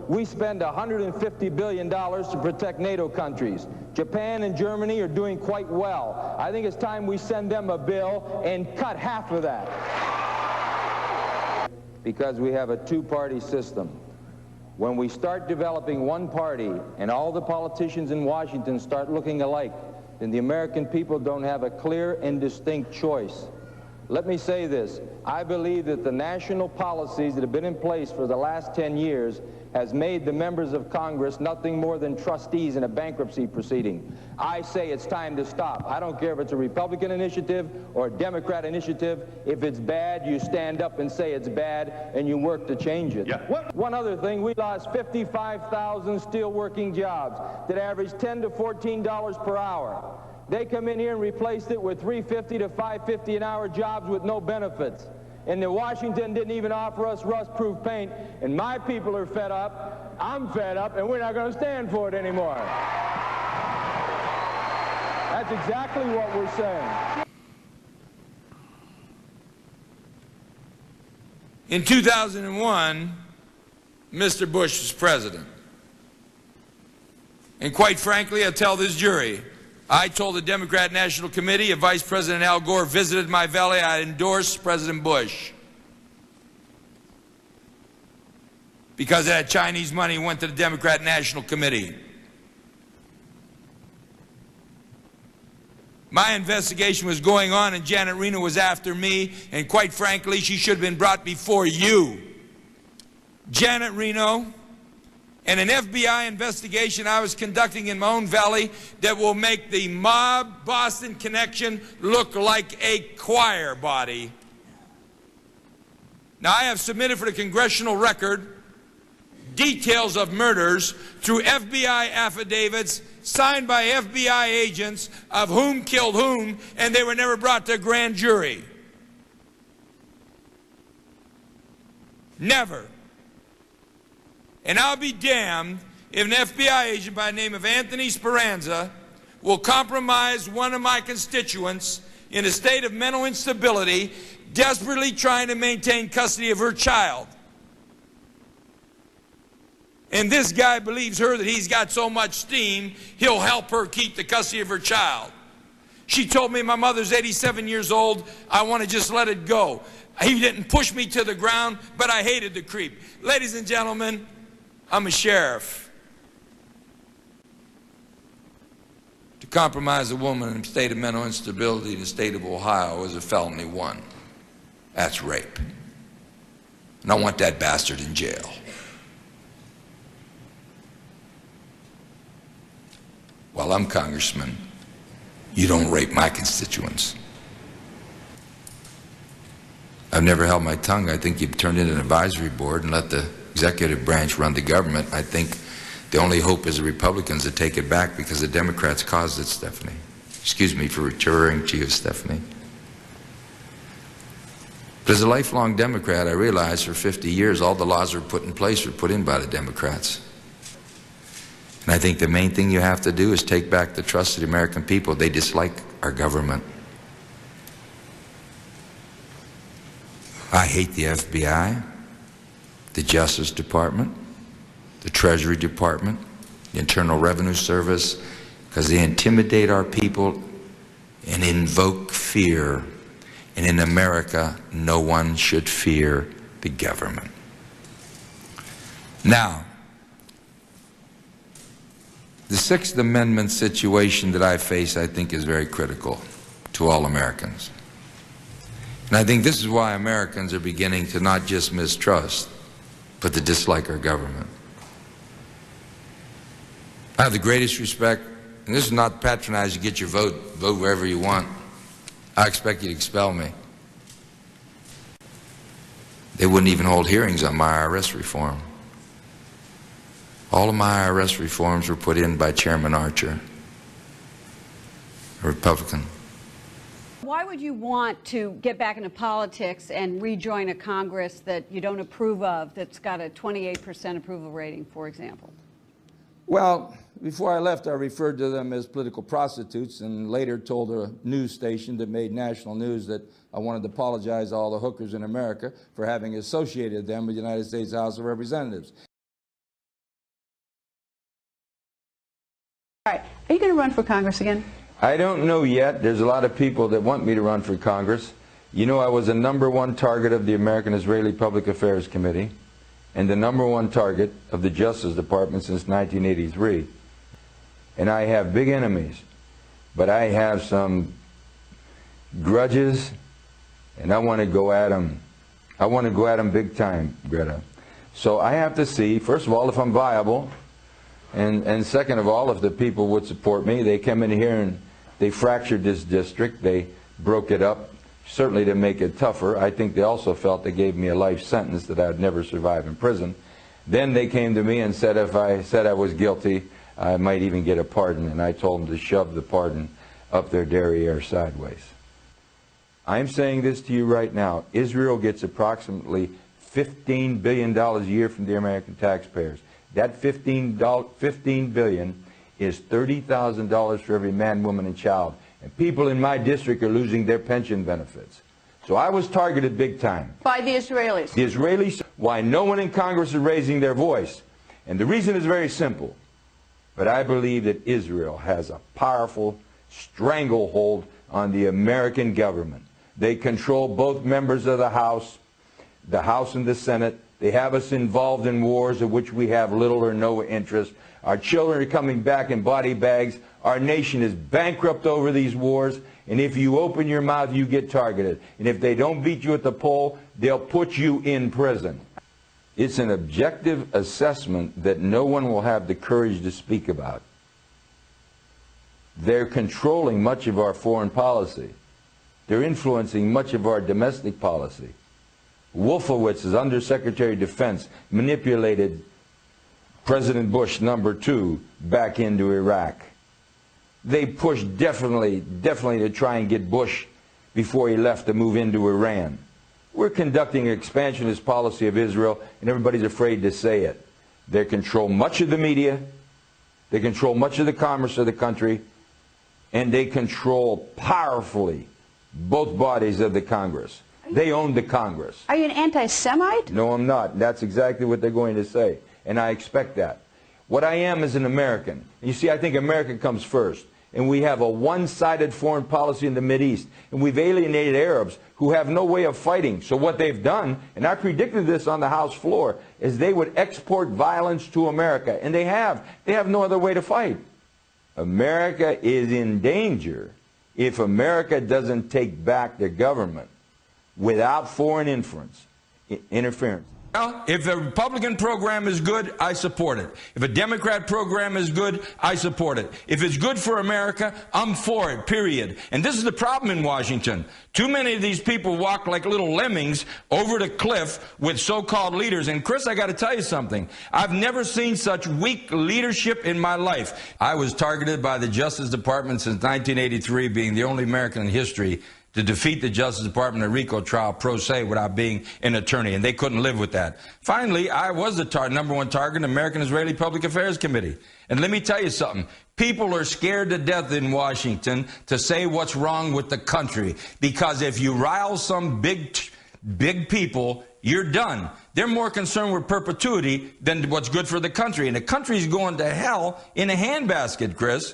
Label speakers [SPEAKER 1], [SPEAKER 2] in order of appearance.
[SPEAKER 1] We spend $150 billion to protect NATO countries. Japan and Germany are doing quite well. I think it's time we send them a bill and cut half of that. Because we have a two-party system. When we start developing one party and all the politicians in Washington start looking alike, then the American people don't have a clear and distinct choice. Let me say this. I believe that the national policies that have been in place for the last 10 years has made the members of Congress nothing more than trustees in a bankruptcy proceeding. I say it's time to stop. I don't care if it's a Republican initiative or a Democrat initiative. If it's bad, you stand up and say it's bad, and you work to change it.
[SPEAKER 2] Yeah.
[SPEAKER 1] One other thing, we lost 55,000 steel-working jobs that average $10 to $14 per hour. They come in here and replaced it with $3.50 to $5.50 an hour jobs with no benefits. And Washington didn't even offer us rust-proof paint, and my people are fed up, I'm fed up, and we're not going to stand for it anymore. That's exactly what we're saying.
[SPEAKER 3] In 2001, Mr. Bush was president. And quite frankly, I tell this jury, I told the Democrat National Committee if Vice President Al Gore visited my valley, I'd endorse President Bush. Because that Chinese money went to the Democrat National Committee. My investigation was going on and Janet Reno was after me, and quite frankly, she should have been brought before you. Janet Reno, and an FBI investigation I was conducting in my own valley that will make the mob Boston connection look like a choir body. Now, I have submitted for the congressional record details of murders through FBI affidavits signed by FBI agents of whom killed whom, and they were never brought to a grand jury. Never. And I'll be damned if an FBI agent by the name of Anthony Speranza will compromise one of my constituents in a state of mental instability, desperately trying to maintain custody of her child. And this guy believes her that he's got so much steam, he'll help her keep the custody of her child. She told me, my mother's 87 years old, I want to just let it go. He didn't push me to the ground, but I hated the creep. Ladies and gentlemen, I'm a sheriff. To compromise a woman in a state of mental instability in the state of Ohio is a felony 1. That's rape. And I want that bastard in jail. While I'm congressman, you don't rape my constituents. I've never held my tongue. I think you've turned into an advisory board and let the executive branch run the government. I think the only hope is the Republicans to take it back because the Democrats caused it, Stephanie. Excuse me for referring to you, Stephanie. But as a lifelong Democrat, I realized for 50 years all the laws that were put in place were put in by the Democrats. And I think the main thing you have to do is take back the trust of the American people. They dislike our government. I hate the FBI, the Justice Department, the Treasury Department, the Internal Revenue Service, because they intimidate our people and invoke fear. And in America, no one should fear the government. Now, the Sixth Amendment situation that I face, I think, is very critical to all Americans. And I think this is why Americans are beginning to not just mistrust, but to dislike our government. I have the greatest respect, and this is not patronizing, get your vote wherever you want. I expect you to expel me. They wouldn't even hold hearings on my IRS reform. All of my IRS reforms were put in by Chairman Archer, a Republican.
[SPEAKER 4] Why would you want to get back into politics and rejoin a Congress that you don't approve of, that's got a 28% approval rating, for example?
[SPEAKER 1] Well, before I left, I referred to them as political prostitutes and later told a news station that made national news that I wanted to apologize to all the hookers in America for having associated them with the United States House of Representatives.
[SPEAKER 2] All right. Are you going to run for Congress again?
[SPEAKER 1] I don't know yet. There's a lot of people that want me to run for Congress. You know, I was a #1 target of the American-Israeli Public Affairs Committee and the #1 target of the Justice Department since 1983. And I have big enemies, but I have some grudges, and I want to go at them. I want to go at them big time, Greta. So I have to see, first of all, if I'm viable, and second of all, if the people would support me. They came in here and they fractured this district. They broke it up, certainly to make it tougher. I think they also felt they gave me a life sentence that I would never survive in prison. Then they came to me and said if I said I was guilty, I might even get a pardon, and I told them to shove the pardon up their derriere sideways. I'm saying this to you right now. Israel gets approximately $15 billion a year from the American taxpayers. That $15 billion is $30,000 for every man, woman, and child. And people in my district are losing their pension benefits. So I was targeted big time.
[SPEAKER 2] By the Israelis.
[SPEAKER 1] The Israelis, why no one in Congress is raising their voice. And the reason is very simple. But I believe that Israel has a powerful stranglehold on the American government. They control both members of the House and the Senate. They have us involved in wars of which we have little or no interest. Our children are coming back in body bags. Our nation is bankrupt over these wars. And if you open your mouth, you get targeted. And if they don't beat you at the poll, they'll put you in prison. It's an objective assessment that no one will have the courage to speak about. They're controlling much of our foreign policy. They're influencing much of our domestic policy. Wolfowitz, as Undersecretary of Defense, manipulated President Bush #2 back into Iraq. They pushed definitely to try and get Bush before he left to move into Iran. We're conducting an expansionist policy of Israel, and everybody's afraid to say it. They control much of the media, they control much of the commerce of the country, and they control powerfully both bodies of the Congress. They own the Congress.
[SPEAKER 2] Are you an anti-Semite?
[SPEAKER 1] No, I'm not. That's exactly what they're going to say, and I expect that. What I am is an American. And you see, I think America comes first. And we have a one-sided foreign policy in the Mideast. And we've alienated Arabs who have no way of fighting. So what they've done, and I predicted this on the House floor, is they would export violence to America. And they have. They have no other way to fight. America is in danger if America doesn't take back the government without foreign interference.
[SPEAKER 3] Well, if a Republican program is good, I support it. If a Democrat program is good, I support it. If it's good for America, I'm for it, period. And this is the problem in Washington. Too many of these people walk like little lemmings over the cliff with so-called leaders. And Chris, I got to tell you something. I've never seen such weak leadership in my life. I was targeted by the Justice Department since 1983, being the only American in history to defeat the Justice Department in a RICO trial pro se without being an attorney, and they couldn't live with that. Finally, I was the #1 target in the American-Israeli Public Affairs Committee. And let me tell you something. People are scared to death in Washington to say what's wrong with the country, because if you rile some big people, you're done. They're more concerned with perpetuity than what's good for the country. And the country's going to hell in a handbasket, Chris.